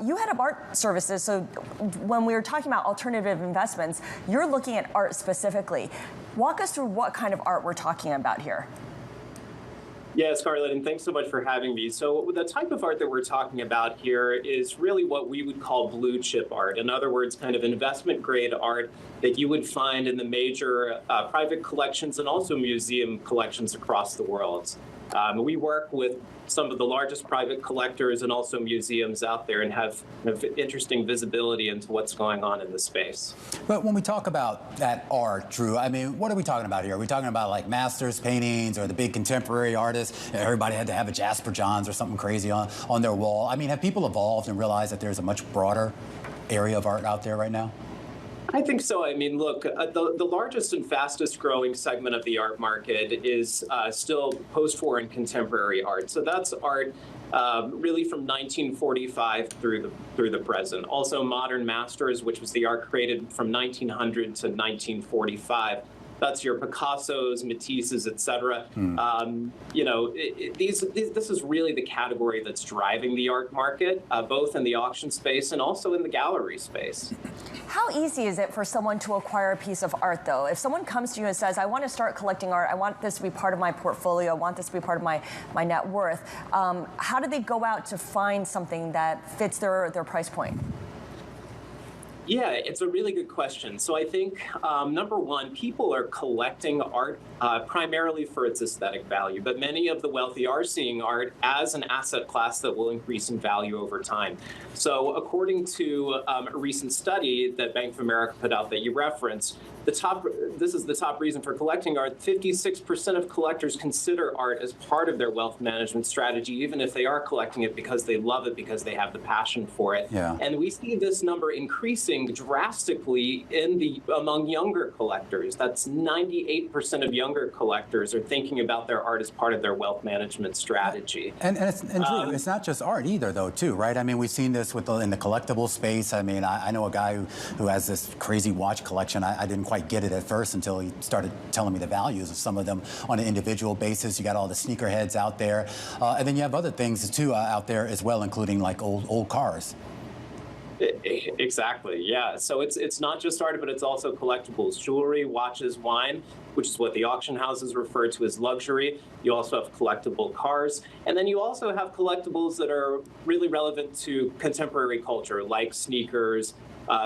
You head up art services, so when we were talking about alternative investments, you're looking at art specifically. Walk us through what kind of art we're talking about here. Yeah, Scarlett, and thanks so much for having me. So the type of art that we're talking about here is really what we would call blue chip art. In other words, kind of investment grade art that you would find in the major private collections and also museum collections across the world. We work with some of the largest private collectors and also museums out there and have interesting visibility into what's going on in the space. But when we talk about that art, Drew, I mean, what are we talking about here? Are we talking about like masters paintings or the big contemporary artists? Everybody had to have a Jasper Johns or something crazy on their wall. I mean, have people evolved and realized that there's a much broader area of art out there right now? I think so. I mean, look, the largest and fastest growing segment of the art market is still post-war and contemporary art. So that's art really from 1945 through the present. Also modern masters, which was the art created from 1900 to 1945. That's your Picassos, Matisses, et cetera. You know, this is really the category that's driving the art market, both in the auction space and also in the gallery space. How easy is it for someone to acquire a piece of art, though? If someone comes to you and says, I want to start collecting art, I want this to be part of my portfolio, I want this to be part of my net worth, how do they go out to find something that fits their price point? Yeah, it's a really good question. So I think, number one, people are collecting art primarily for its aesthetic value, but many of the wealthy are seeing art as an asset class that will increase in value over time. So according to a recent study that Bank of America put out that you referenced, this is the top reason for collecting art. 56% of collectors consider art as part of their wealth management strategy, even if they are collecting it because they love it, because they have the passion for it. Yeah. And we see this number increasing drastically among younger collectors. That's 98% of younger collectors are thinking about their art as part of their wealth management strategy. And Drew, it's not just art either, though, too, right? I mean, we've seen this in the collectible space. I mean, I know a guy who has this crazy watch collection. I didn't quite get it at first until he started telling me the values of some of them on an individual basis. You got all the sneakerheads out there, and then you have other things too out there as well, including like old cars. Exactly, yeah. So it's not just art, but it's also collectibles, jewelry, watches, wine, which is what the auction houses refer to as luxury. You also have collectible cars. And then you also have collectibles that are really relevant to contemporary culture, like sneakers,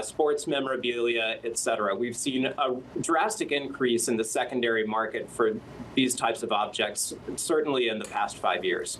sports memorabilia, et cetera. We've seen a drastic increase in the secondary market for these types of objects, certainly in the past 5 years.